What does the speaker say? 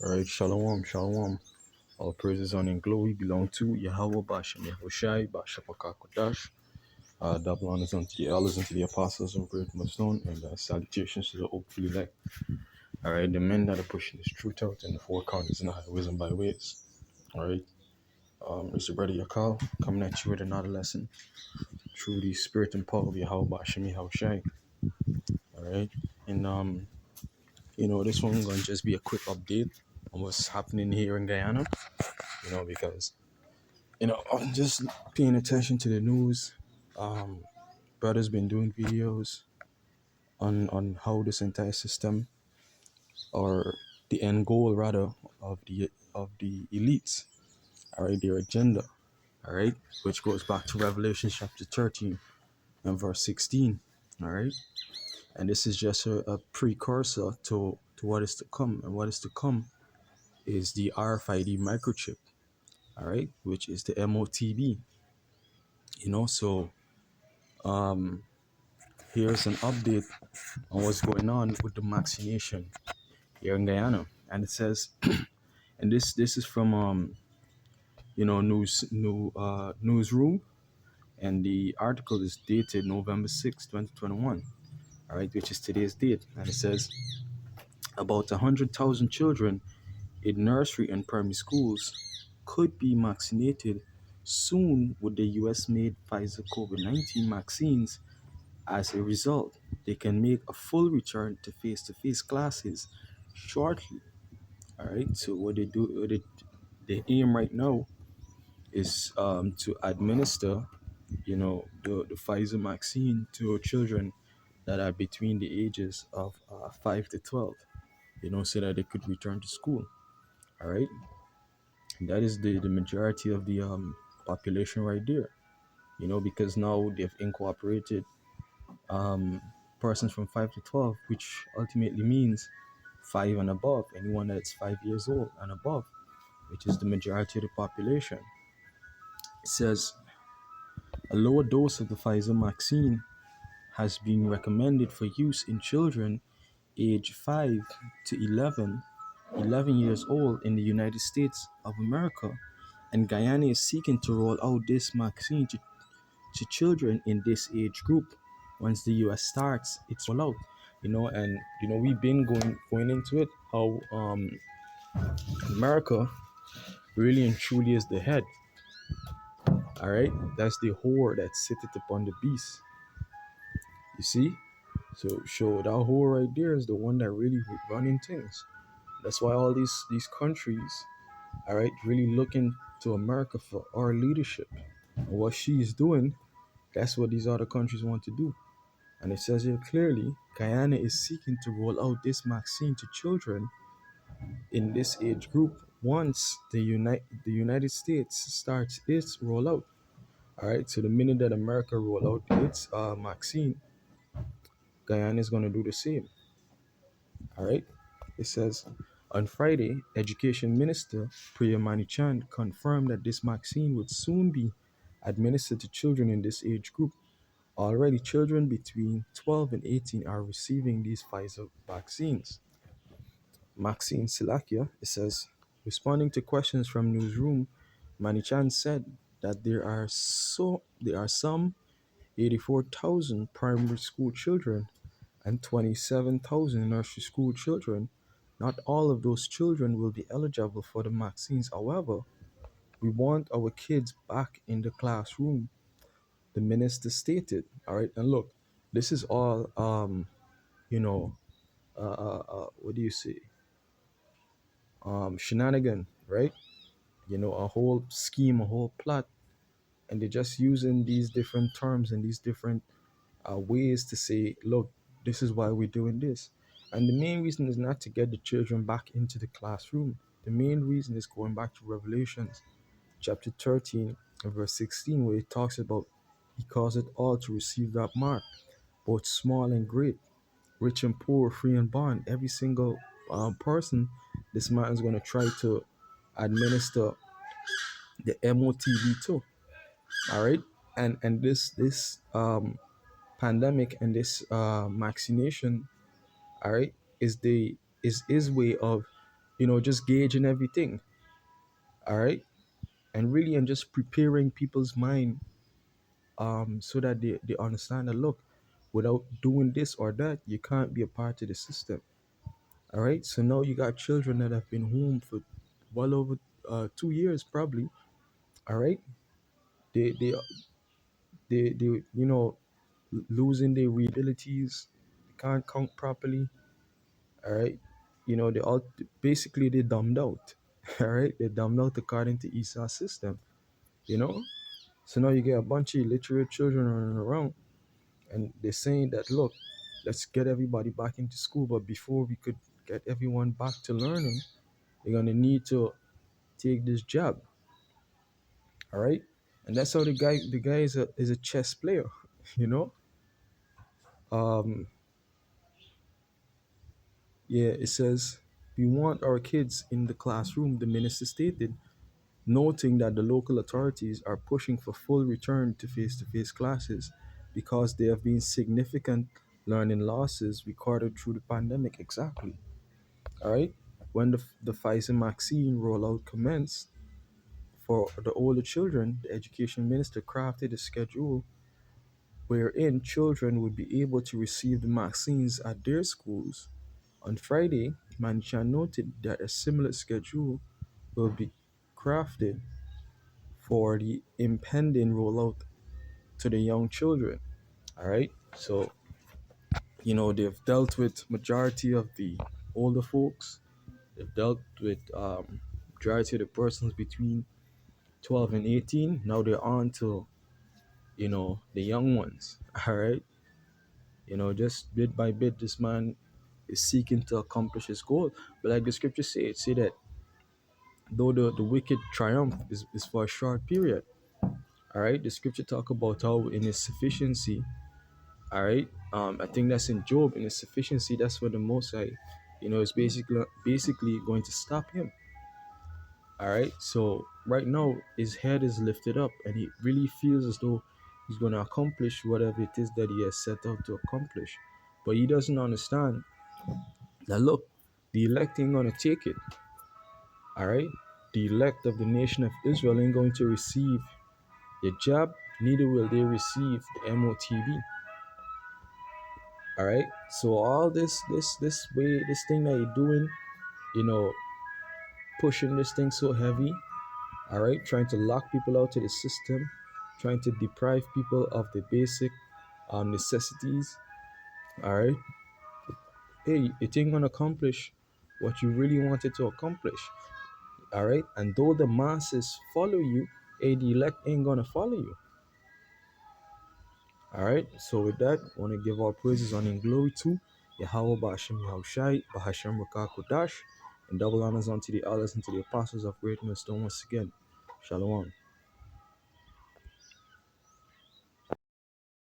All right, shalom, shalom. All praises honor and glory belong to Yahweh Bashem Yahushai Bashapakakodash. Double honors unto the elders, unto the apostles of great stone, and salutations to the hopefully elect. All right, the men that are pushing this truth out and the four corners and the highways and byways. All right, it's your brother Yakal coming at you with another lesson through the spirit and power of Yahweh Bashem Yahushai. All right, and this one gonna just be a quick update on what's happening here in Guyana. Because I'm just paying attention to the news. Um, Brother's been doing videos on how this entire system, or the end goal rather, of the elites, all right, their agenda, all right, which goes back to Revelation chapter 13 and verse 16, all right, and this is just a precursor to what is to come, and what is to come is the RFID microchip, all right, which is the MOTB, so um here's an update on what's going on with the vaccination here in Guyana. And it says, and this is from newsroom, and the article is dated November 6th, 2021. All right, which is today's date. And it says about 100,000 children in nursery and primary schools could be vaccinated soon with the US made Pfizer COVID-19 vaccines. As a result, they can make a full return to face-to-face classes shortly. All right. So what they do, the aim right now is to administer, the Pfizer vaccine to children that are between the ages of 5 to 12. So that they could return to school. All right. And that is the majority of the population right there. Because now they've incorporated um, persons from 5 to 12, which ultimately means five and above, anyone that's 5 years old and above, which is the majority of the population. It says a lower dose of the Pfizer vaccine has been recommended for use in children aged 5 to 11 years old in the United States of America, and Guyana is seeking to roll out this vaccine to children in this age group once the US starts its rollout. And we've been going into it how America really and truly is the head. All right, that's the whore that sitteth upon the beast. You see, so that whore right there is the one that really running things. That's why all these countries, all right, really looking to America for our leadership. And what she's doing, that's what these other countries want to do. And it says here clearly, Guyana is seeking to roll out this vaccine to children in this age group once the United States starts its rollout. All right, so the minute that America roll out its vaccine, Guyana is going to do the same. All right, it says on Friday, Education Minister Priya Manichan confirmed that this vaccine would soon be administered to children in this age group. Already, children between 12 and 18 are receiving these Pfizer vaccines. Maxine Silakia, it says, responding to questions from Newsroom, Manichan said that there are some 84,000 primary school children and 27,000 nursery school children. Not all of those children will be eligible for the vaccines. However, we want our kids back in the classroom, the minister stated. All right, and look, this is all you know, what do you say? Shenanigan, right? A whole scheme, a whole plot, and they're just using these different terms and these different ways to say, look, this is why we're doing this. And the main reason is not to get the children back into the classroom. The main reason is going back to Revelations chapter 13 and verse 16, where it talks about he caused it all to receive that mark, both small and great, rich and poor, free and bond. Every single person, this man is going to try to administer the MOTV too. All right, and this pandemic and this vaccination, all right, is his way of just gauging everything. All right. And really, and just preparing people's mind, so that they understand that, look, without doing this or that, you can't be a part of the system. All right. So now you got children that have been home for well over 2 years, probably. All right. They, they, they losing their abilities, they can't count properly. All right. They all basically they dumbed out. All right. They dumbed out according to Esau's system, you know? So now you get a bunch of illiterate children running around, and they're saying that, look, let's get everybody back into school. But before we could get everyone back to learning, they're going to need to take this jab. All right. And that's how the guy is a chess player, you know? Um, yeah, it says, we want our kids in the classroom, the minister stated, noting that the local authorities are pushing for full return to face classes because there have been significant learning losses recorded through the pandemic. Exactly. All right. When the Pfizer vaccine rollout commenced for the older children, the education minister crafted a schedule wherein children would be able to receive the vaccines at their schools. On Friday, Manchan noted that a similar schedule will be crafted for the impending rollout to the young children. All right. So, they've dealt with majority of the older folks. They've dealt with majority of the persons between 12 and 18. Now they're on to, the young ones. All right. Just bit by bit, this man is seeking to accomplish his goal. But like the scriptures say, it say that though the wicked triumph is for a short period. All right. The scripture talk about how in his sufficiency. All right. I think that's in Job. In his sufficiency, that's what the Most High, is basically going to stop him. All right. So right now, his head is lifted up, and he really feels as though he's going to accomplish whatever it is that he has set out to accomplish. But he doesn't understand that, look, the elect ain't going to take it. All right. The elect of the nation of Israel ain't going to receive the jab, neither will they receive the MOTV. All right. So all this way, this thing that you're doing, you know, pushing this thing so heavy, all right, trying to lock people out of the system, trying to deprive people of the basic necessities. All right. Hey, it ain't gonna accomplish what you really wanted to accomplish. All right. And though the masses follow you, hey, the elect ain't gonna follow you. All right. So with that, I want to give our praises on in glory to Yahweh Ba'ashem Yahushai, Bahashem Rakakodash, and double honors unto the elders and to the apostles of great wisdom once again. Shalom.